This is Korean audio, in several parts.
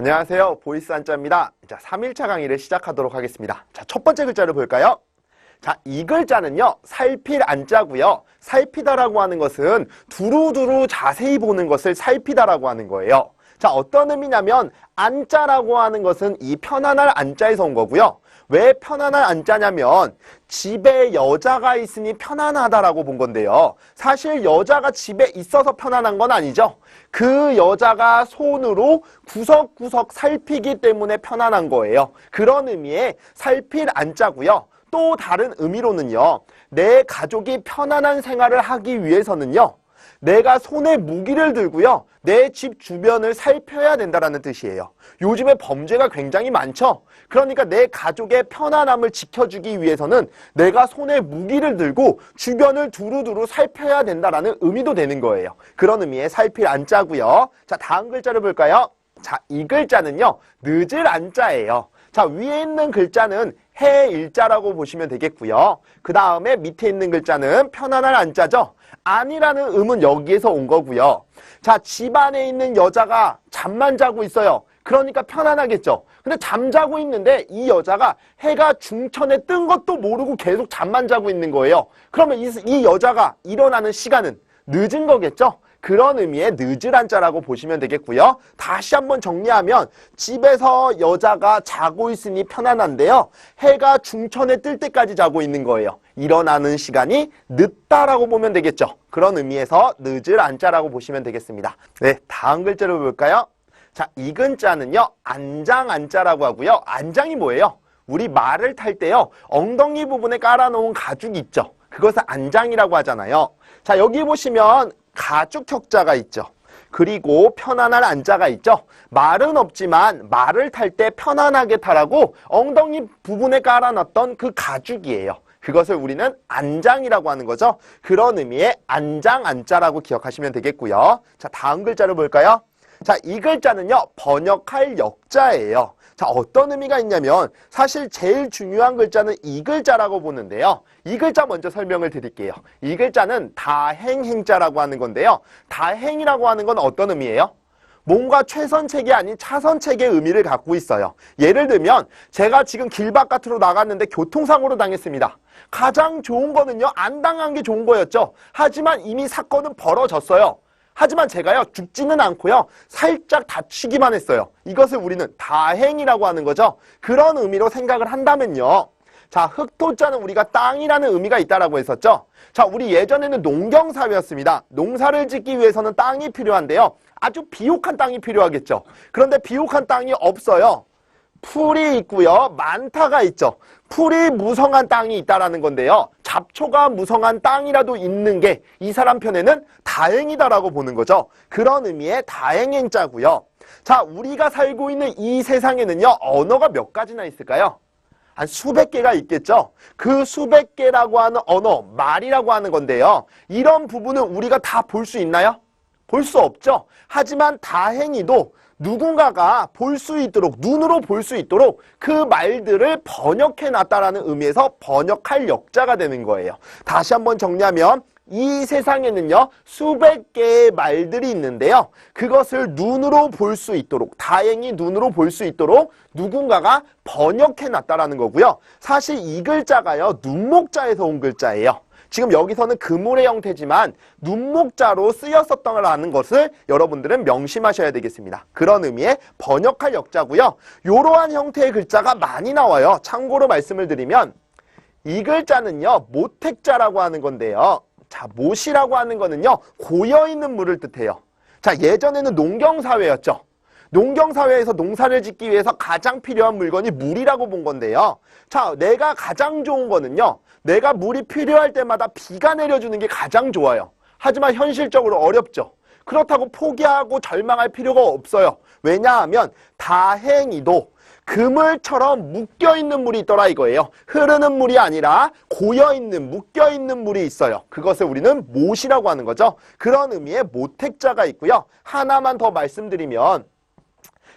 안녕하세요. 보이스 한자입니다. 자, 3일차 강의를 시작하도록 하겠습니다. 자, 첫 번째 글자를 볼까요? 자, 이 글자는요, 살필 안자고요. 살피다라고 하는 것은 두루두루 자세히 보는 것을 살피다라고 하는 거예요. 자, 어떤 의미냐면 안자라고 하는 것은 이 편안할 안자에서 온 거고요. 왜 편안한 안자냐면 집에 여자가 있으니 편안하다라고 본 건데요. 사실 여자가 집에 있어서 편안한 건 아니죠. 그 여자가 손으로 구석구석 살피기 때문에 편안한 거예요. 그런 의미의 살필 안자고요. 또 다른 의미로는요. 내 가족이 편안한 생활을 하기 위해서는요. 내가 손에 무기를 들고요. 내 집 주변을 살펴야 된다는 뜻이에요. 요즘에 범죄가 굉장히 많죠. 그러니까 내 가족의 편안함을 지켜주기 위해서는 내가 손에 무기를 들고 주변을 두루두루 살펴야 된다는 의미도 되는 거예요. 그런 의미의 살필 안자고요. 자, 다음 글자를 볼까요? 자, 이 글자는요. 늦을 안자예요. 자, 위에 있는 글자는 해 일자라고 보시면 되겠고요. 그 다음에 밑에 있는 글자는 편안할 안자죠. 안이라는 음은 여기에서 온 거고요. 자, 집 안에 있는 여자가 잠만 자고 있어요. 그러니까 편안하겠죠. 근데 잠자고 있는데 이 여자가 해가 중천에 뜬 것도 모르고 계속 잠만 자고 있는 거예요. 그러면 이 여자가 일어나는 시간은 늦은 거겠죠. 그런 의미의 늦을 한자라고 보시면 되겠고요. 다시 한번 정리하면 집에서 여자가 자고 있으니 편안한데요. 해가 중천에 뜰 때까지 자고 있는 거예요. 일어나는 시간이 늦다라고 보면 되겠죠. 그런 의미에서 늦을 한자라고 보시면 되겠습니다. 네, 다음 글자를 볼까요? 자, 이 글자는요. 안장 안자라고 하고요. 안장이 뭐예요? 우리 말을 탈 때요. 엉덩이 부분에 깔아놓은 가죽이 있죠. 그것을 안장이라고 하잖아요. 자, 여기 보시면 가죽 격자가 있죠. 그리고 편안할 안자가 있죠. 말은 없지만 말을 탈 때 편안하게 타라고 엉덩이 부분에 깔아놨던 그 가죽이에요. 그것을 우리는 안장이라고 하는 거죠. 그런 의미의 안장 안자라고 기억하시면 되겠고요. 자, 다음 글자를 볼까요? 자, 이 글자는요. 번역할 역자예요. 자, 어떤 의미가 있냐면 사실 제일 중요한 글자는 이 글자라고 보는데요. 이 글자 먼저 설명을 드릴게요. 이 글자는 다행행자라고 하는 건데요. 다행이라고 하는 건 어떤 의미예요? 뭔가 최선책이 아닌 차선책의 의미를 갖고 있어요. 예를 들면 제가 지금 길 바깥으로 나갔는데 교통사고로 당했습니다. 가장 좋은 거는요. 안 당한 게 좋은 거였죠. 하지만 이미 사건은 벌어졌어요. 하지만 제가요, 죽지는 않고요, 살짝 다치기만 했어요. 이것을 우리는 다행이라고 하는 거죠. 그런 의미로 생각을 한다면요. 자, 흑토자는 우리가 땅이라는 의미가 있다라고 했었죠. 자, 우리 예전에는 농경사회였습니다. 농사를 짓기 위해서는 땅이 필요한데요. 아주 비옥한 땅이 필요하겠죠. 그런데 비옥한 땅이 없어요. 풀이 있고요. 많다가 있죠. 풀이 무성한 땅이 있다라는 건데요. 잡초가 무성한 땅이라도 있는 게 이 사람 편에는 다행이다라고 보는 거죠. 그런 의미의 다행행자고요. 자, 우리가 살고 있는 이 세상에는요. 언어가 몇 가지나 있을까요? 한 수백 개가 있겠죠. 그 수백 개라고 하는 언어, 말이라고 하는 건데요. 이런 부분은 우리가 다 볼 수 있나요? 볼 수 없죠. 하지만 다행히도 누군가가 볼 수 있도록, 눈으로 볼 수 있도록 그 말들을 번역해 놨다라는 의미에서 번역할 역자가 되는 거예요. 다시 한번 정리하면 이 세상에는요, 수백 개의 말들이 있는데요. 그것을 눈으로 볼 수 있도록, 다행히 눈으로 볼 수 있도록 누군가가 번역해 놨다라는 거고요. 사실 이 글자가요, 눈목자에서 온 글자예요. 지금 여기서는 그물의 형태지만 눈목자로 쓰였었다는 것을 여러분들은 명심하셔야 되겠습니다. 그런 의미의 번역할 역자고요. 이러한 형태의 글자가 많이 나와요. 참고로 말씀을 드리면 이 글자는요. 모택자라고 하는 건데요. 자, 못이라고 하는 거는요. 고여있는 물을 뜻해요. 자, 예전에는 농경사회였죠. 농경사회에서 농사를 짓기 위해서 가장 필요한 물건이 물이라고 본 건데요. 자, 내가 가장 좋은 거는요. 내가 물이 필요할 때마다 비가 내려주는 게 가장 좋아요. 하지만 현실적으로 어렵죠. 그렇다고 포기하고 절망할 필요가 없어요. 왜냐하면 다행히도 그물처럼 묶여있는 물이 있더라 이거예요. 흐르는 물이 아니라 고여있는, 묶여있는 물이 있어요. 그것을 우리는 못이라고 하는 거죠. 그런 의미의 모택자가 있고요. 하나만 더 말씀드리면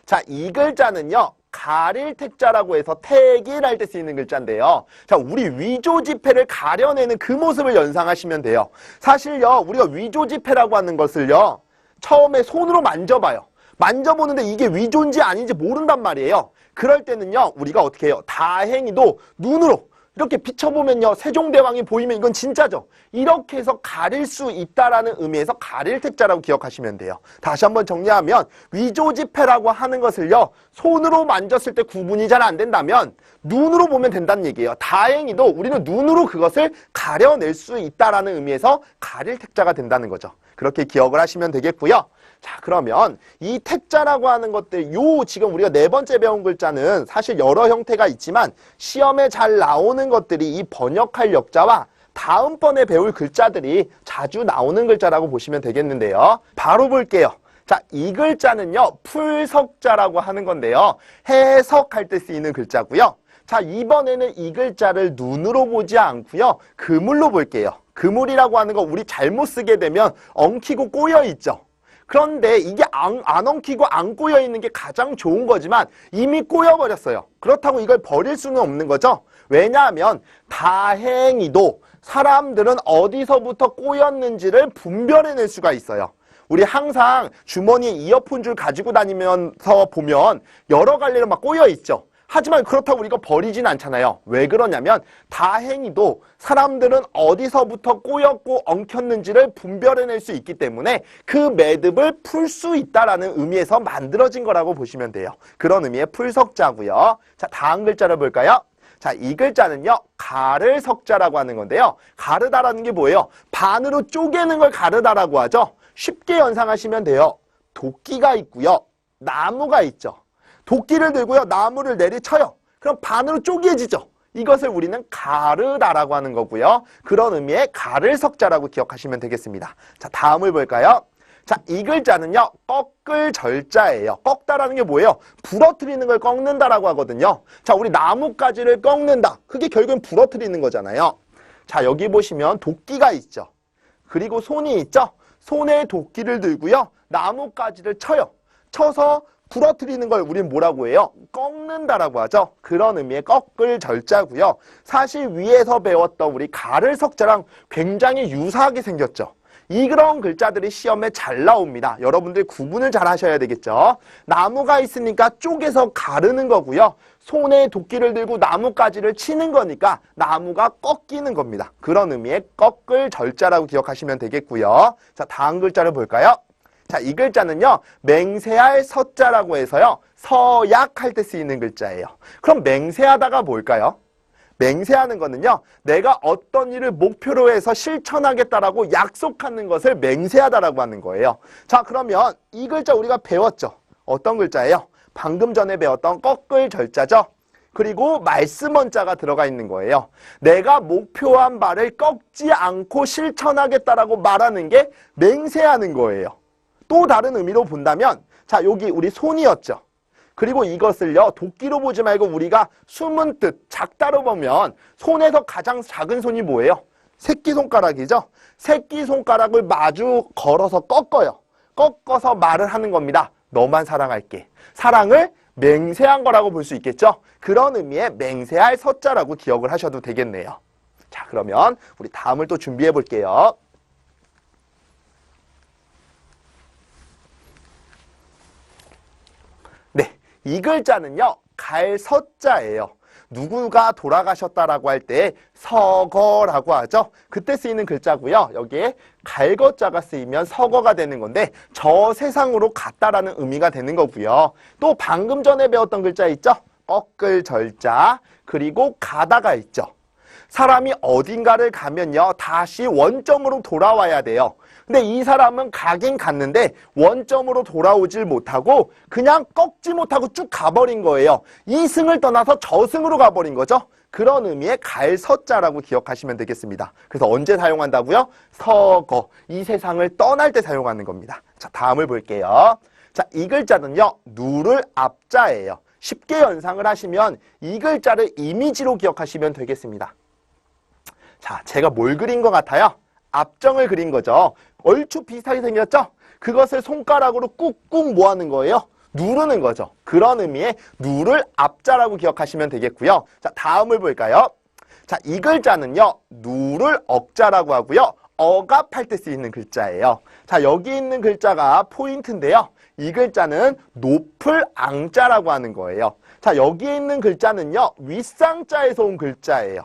자, 이 글자는요. 가릴 택자라고 해서 택일할 때 쓰이는 글자인데요. 자, 우리 위조지폐를 가려내는 그 모습을 연상하시면 돼요. 사실요. 우리가 위조지폐라고 하는 것을요. 처음에 손으로 만져봐요. 만져보는데 이게 위조인지 아닌지 모른단 말이에요. 그럴 때는요, 우리가 어떻게 해요? 다행히도 눈으로 이렇게 비춰보면요, 세종대왕이 보이면 이건 진짜죠. 이렇게 해서 가릴 수 있다라는 의미에서 가릴 택자라고 기억하시면 돼요. 다시 한번 정리하면 위조지폐라고 하는 것을요, 손으로 만졌을 때 구분이 잘 안 된다면 눈으로 보면 된다는 얘기예요. 다행히도 우리는 눈으로 그것을 가려낼 수 있다라는 의미에서 가릴 택자가 된다는 거죠. 그렇게 기억을 하시면 되겠고요. 자, 그러면 이 택자라고 하는 것들, 지금 우리가 네 번째 배운 글자는 사실 여러 형태가 있지만 시험에 잘 나오는 것들이 이 번역할 역자와 다음번에 배울 글자들이 자주 나오는 글자라고 보시면 되겠는데요. 바로 볼게요. 자, 이 글자는요, 풀석자라고 하는 건데요. 해석할 때 쓰이는 글자고요. 자, 이번에는 이 글자를 눈으로 보지 않고요, 그물로 볼게요. 그물이라고 하는 거 우리 잘못 쓰게 되면 엉키고 꼬여 있죠. 그런데 이게 안 엉키고 안 꼬여 있는 게 가장 좋은 거지만 이미 꼬여 버렸어요. 그렇다고 이걸 버릴 수는 없는 거죠. 왜냐하면 다행히도 사람들은 어디서부터 꼬였는지를 분별해낼 수가 있어요. 우리 항상 주머니에 이어폰 줄 가지고 다니면서 보면 여러 갈래로 막 꼬여 있죠. 하지만 그렇다고 우리가 버리진 않잖아요. 왜 그러냐면 다행히도 사람들은 어디서부터 꼬였고 엉켰는지를 분별해낼 수 있기 때문에 그 매듭을 풀 수 있다라는 의미에서 만들어진 거라고 보시면 돼요. 그런 의미의 풀석자고요. 자, 다음 글자를 볼까요? 자, 이 글자는요, 가를 석자라고 하는 건데요. 가르다라는 게 뭐예요? 반으로 쪼개는 걸 가르다라고 하죠. 쉽게 연상하시면 돼요. 도끼가 있고요, 나무가 있죠. 도끼를 들고요, 나무를 내리쳐요. 그럼 반으로 쪼개지죠. 이것을 우리는 가르다라고 하는 거고요. 그런 의미의 가를 석자라고 기억하시면 되겠습니다. 자, 다음을 볼까요? 자, 이 글자는요, 꺾을 절자예요. 꺾다라는 게 뭐예요? 부러뜨리는 걸 꺾는다라고 하거든요. 자, 우리 나뭇가지를 꺾는다. 그게 결국엔 부러뜨리는 거잖아요. 자, 여기 보시면 도끼가 있죠. 그리고 손이 있죠. 손에 도끼를 들고요, 나뭇가지를 쳐요. 쳐서 부러뜨리는 걸 우리는 뭐라고 해요? 꺾는다라고 하죠. 그런 의미의 꺾을 절자고요. 사실 위에서 배웠던 우리 가를 석자랑 굉장히 유사하게 생겼죠. 이런 글자들이 시험에 잘 나옵니다. 여러분들 구분을 잘 하셔야 되겠죠. 나무가 있으니까 쪼개서 가르는 거고요. 손에 도끼를 들고 나뭇가지를 치는 거니까 나무가 꺾이는 겁니다. 그런 의미의 꺾을 절자라고 기억하시면 되겠고요. 자, 다음 글자를 볼까요? 자, 이 글자는요, 맹세할 서자라고 해서요, 서약할 때 쓰이는 글자예요. 그럼 맹세하다가 뭘까요? 맹세하는 거는요, 내가 어떤 일을 목표로 해서 실천하겠다라고 약속하는 것을 맹세하다라고 하는 거예요. 자, 그러면 이 글자 우리가 배웠죠? 어떤 글자예요? 방금 전에 배웠던 꺾을 절자죠? 그리고 말씀 원자가 들어가 있는 거예요. 내가 목표한 바를 꺾지 않고 실천하겠다라고 말하는 게 맹세하는 거예요. 또 다른 의미로 본다면, 자, 여기 우리 손이었죠. 그리고 이것을요, 도끼로 보지 말고 우리가 숨은 뜻, 작다로 보면 손에서 가장 작은 손이 뭐예요? 새끼손가락이죠. 새끼손가락을 마주 걸어서 꺾어요. 꺾어서 말을 하는 겁니다. 너만 사랑할게. 사랑을 맹세한 거라고 볼 수 있겠죠. 그런 의미의 맹세할 서자라고 기억을 하셔도 되겠네요. 자, 그러면 우리 다음을 또 준비해 볼게요. 네, 이 글자는요, 갈서자예요. 누구가 돌아가셨다라고 할 때 서거라고 하죠. 그때 쓰이는 글자고요. 여기에 갈거자가 쓰이면 서거가 되는 건데 저 세상으로 갔다라는 의미가 되는 거고요. 또 방금 전에 배웠던 글자 있죠? 꺾을 절자, 그리고 가다가 있죠. 사람이 어딘가를 가면요, 다시 원점으로 돌아와야 돼요. 근데 이 사람은 가긴 갔는데 원점으로 돌아오질 못하고 그냥 꺾지 못하고 쭉 가버린 거예요. 이승을 떠나서 저승으로 가버린 거죠. 그런 의미의 갈서자라고 기억하시면 되겠습니다. 그래서 언제 사용한다고요? 서거, 이 세상을 떠날 때 사용하는 겁니다. 자, 다음을 볼게요. 자, 이 글자는요, 누를 앞자예요. 쉽게 연상을 하시면 이 글자를 이미지로 기억하시면 되겠습니다. 자, 제가 뭘 그린 것 같아요? 앞정을 그린 거죠. 얼추 비슷하게 생겼죠? 그것을 손가락으로 꾹꾹 뭐 하는 거예요? 누르는 거죠. 그런 의미의 누를 앞자라고 기억하시면 되겠고요. 자, 다음을 볼까요? 자, 이 글자는요, 누를 억자라고 하고요. 억압할 때 쓰이는 글자예요. 자, 여기 있는 글자가 포인트인데요. 이 글자는 높을 앙자라고 하는 거예요. 자, 여기에 있는 글자는요, 윗상자에서 온 글자예요.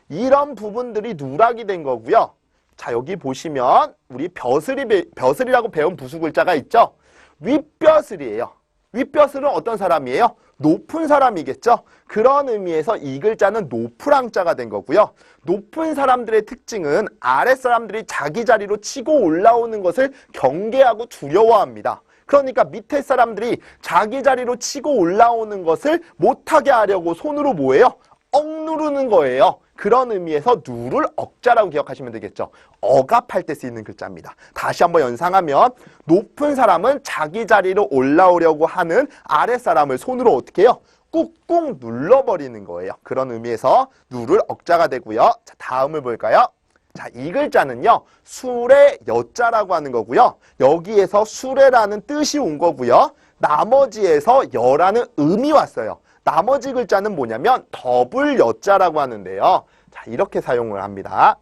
이런 부분들이 누락이 된 거고요. 자, 여기 보시면 우리 벼슬이라고 배운 부수 글자가 있죠. 윗벼슬이에요. 윗벼슬은 어떤 사람이에요? 높은 사람이겠죠. 그런 의미에서 이 글자는 높을 앙자가 된 거고요. 높은 사람들의 특징은 아랫사람들이 자기 자리로 치고 올라오는 것을 경계하고 두려워합니다. 그러니까 밑에 사람들이 자기 자리로 치고 올라오는 것을 못하게 하려고 손으로 뭐예요? 억누르는 거예요. 그런 의미에서 누를 억자라고 기억하시면 되겠죠. 억압할 때 쓰이는 글자입니다. 다시 한번 연상하면 높은 사람은 자기 자리로 올라오려고 하는 아랫사람을 손으로 어떻게 해요? 꾹꾹 눌러버리는 거예요. 그런 의미에서 누를 억자가 되고요. 자, 다음을 볼까요? 자, 이 글자는요, 수레 여자라고 하는 거고요. 여기에서 수레라는 뜻이 온 거고요. 나머지에서 여라는 음이 왔어요. 나머지 글자는 뭐냐면 더블 여자라고 하는데요. 자, 이렇게 사용을 합니다.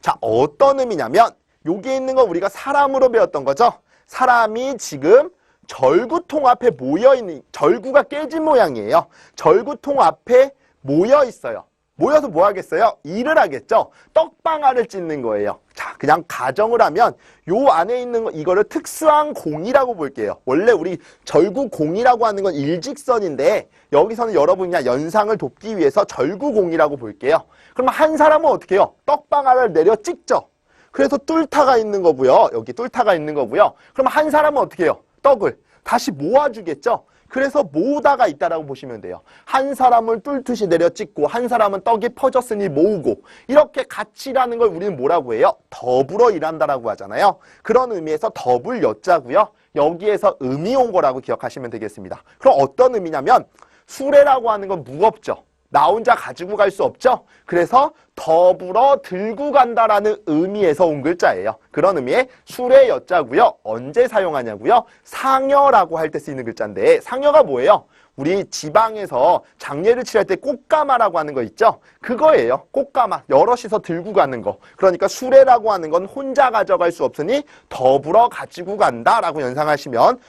자, 어떤 의미냐면 여기에 있는 거 우리가 사람으로 배웠던 거죠. 사람이 지금 절구통 앞에 모여있는, 절구가 깨진 모양이에요. 절구통 앞에 모여 있어요. 모여서 뭐 하겠어요? 일을 하겠죠. 떡방아를 찢는 거예요. 자, 그냥 가정을 하면 요 안에 있는 거, 이거를 특수한 공이라고 볼게요. 원래 우리 절구공이라고 하는 건 일직선인데 여기서는 여러분이 그냥 연상을 돕기 위해서 절구공이라고 볼게요. 그러면 한 사람은 어떻게 해요? 떡방아를 내려 찍죠. 그래서 뚫다가 있는 거고요. 여기 뚫다가 있는 거고요. 그럼 한 사람은 어떻게 해요? 떡을 다시 모아주겠죠. 그래서 모으다가 있다라고 보시면 돼요. 한 사람을 뚫듯이 내려 찍고 한 사람은 떡이 퍼졌으니 모으고 이렇게 같이 일하는 걸 우리는 뭐라고 해요? 더불어 일한다라고 하잖아요. 그런 의미에서 더불 여자고요. 여기에서 음이 온 거라고 기억하시면 되겠습니다. 그럼 어떤 의미냐면 수레라고 하는 건 무겁죠. 나 혼자 가지고 갈 수 없죠. 그래서 더불어 들고 간다라는 의미에서 온 글자예요. 그런 의미의 수레 여자고요. 언제 사용하냐고요? 상여라고 할 때 쓰이는 글자인데 상여가 뭐예요? 우리 지방에서 장례를 치를 때 꽃가마라고 하는 거 있죠? 그거예요. 꽃가마. 여럿이서 들고 가는 거. 그러니까 수레라고 하는 건 혼자 가져갈 수 없으니 더불어 가지고 간다라고 연상하시면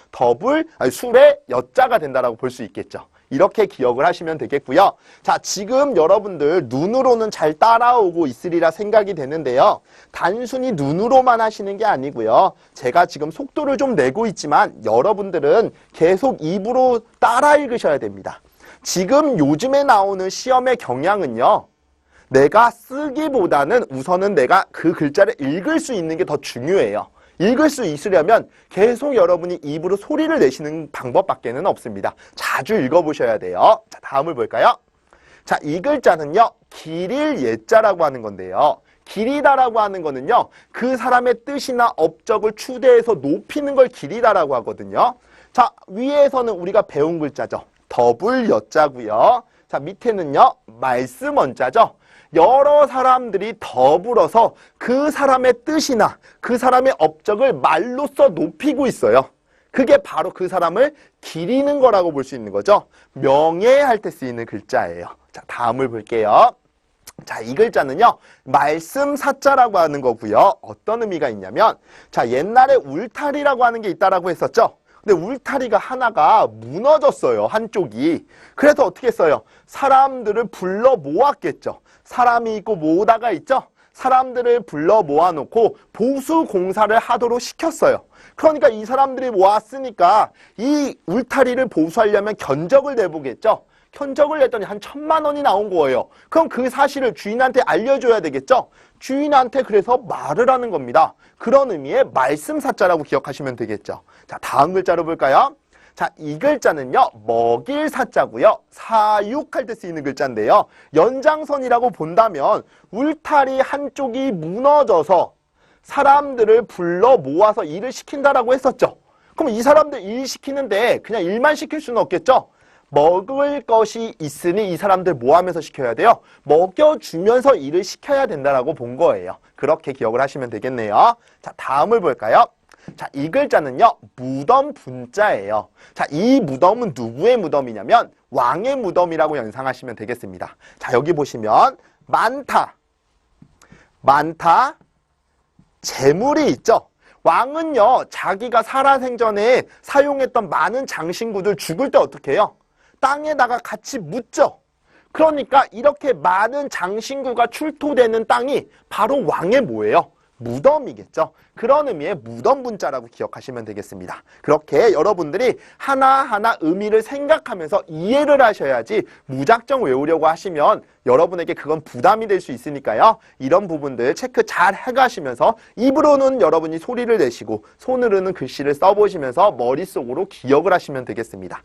수레 여자가 된다라고 볼 수 있겠죠. 이렇게 기억을 하시면 되겠고요. 자, 지금 여러분들 눈으로는 잘 따라오고 있으리라 생각이 되는데요. 단순히 눈으로만 하시는 게 아니고요. 제가 지금 속도를 좀 내고 있지만 여러분들은 계속 입으로 따라 읽으셔야 됩니다. 지금 요즘에 나오는 시험의 경향은요. 내가 쓰기보다는 우선은 내가 그 글자를 읽을 수 있는 게 더 중요해요. 읽을 수 있으려면 계속 여러분이 입으로 소리를 내시는 방법밖에는 없습니다. 자주 읽어보셔야 돼요. 자, 다음을 볼까요? 자, 이 글자는요. 기릴 예자라고 하는 건데요. 기리다라고 하는 거는요. 그 사람의 뜻이나 업적을 추대해서 높이는 걸 기리다라고 하거든요. 자, 위에서는 우리가 배운 글자죠. 더블 여자고요. 자, 밑에는요. 말씀 원자죠. 여러 사람들이 더불어서 그 사람의 뜻이나 그 사람의 업적을 말로써 높이고 있어요. 그게 바로 그 사람을 기리는 거라고 볼 수 있는 거죠. 명예할 때 쓰이는 글자예요. 자, 다음을 볼게요. 자, 이 글자는요. 말씀 사자라고 하는 거고요. 어떤 의미가 있냐면 자, 옛날에 울타리라고 하는 게 있다라고 했었죠. 근데 울타리가 하나가 무너졌어요. 한쪽이. 그래서 어떻게 했어요? 사람들을 불러 모았겠죠. 사람이 있고 모으다가 있죠. 사람들을 불러 모아놓고 보수 공사를 하도록 시켰어요. 그러니까 이 사람들이 모았으니까 이 울타리를 보수하려면 견적을 내보겠죠. 견적을 냈더니 한 1,000만 원이 나온 거예요. 그럼 그 사실을 주인한테 알려줘야 되겠죠. 주인한테 그래서 말을 하는 겁니다. 그런 의미의 말씀사자라고 기억하시면 되겠죠. 자, 다음 글자로 볼까요? 자, 이 글자는요. 먹일 사자고요. 사육할 때 쓰이는 글자인데요. 연장선이라고 본다면 울타리 한쪽이 무너져서 사람들을 불러 모아서 일을 시킨다라고 했었죠. 그럼 이 사람들 일 시키는데 그냥 일만 시킬 수는 없겠죠. 먹을 것이 있으니 이 사람들 뭐 하면서 시켜야 돼요? 먹여주면서 일을 시켜야 된다라고 본 거예요. 그렇게 기억을 하시면 되겠네요. 자, 다음을 볼까요? 자, 이 글자는요. 무덤 분자예요. 자, 이 무덤은 누구의 무덤이냐면 왕의 무덤이라고 연상하시면 되겠습니다. 자, 여기 보시면 많다, 많다, 재물이 있죠. 왕은요, 자기가 살아생전에 사용했던 많은 장신구들 죽을 때 어떻게 해요? 땅에다가 같이 묻죠. 그러니까 이렇게 많은 장신구가 출토되는 땅이 바로 왕의 뭐예요? 무덤이겠죠. 그런 의미의 무덤 분자라고 기억하시면 되겠습니다. 그렇게 여러분들이 하나하나 의미를 생각하면서 이해를 하셔야지 무작정 외우려고 하시면 여러분에게 그건 부담이 될 수 있으니까요. 이런 부분들 체크 잘 해가시면서 입으로는 여러분이 소리를 내시고 손으로는 글씨를 써보시면서 머릿속으로 기억을 하시면 되겠습니다.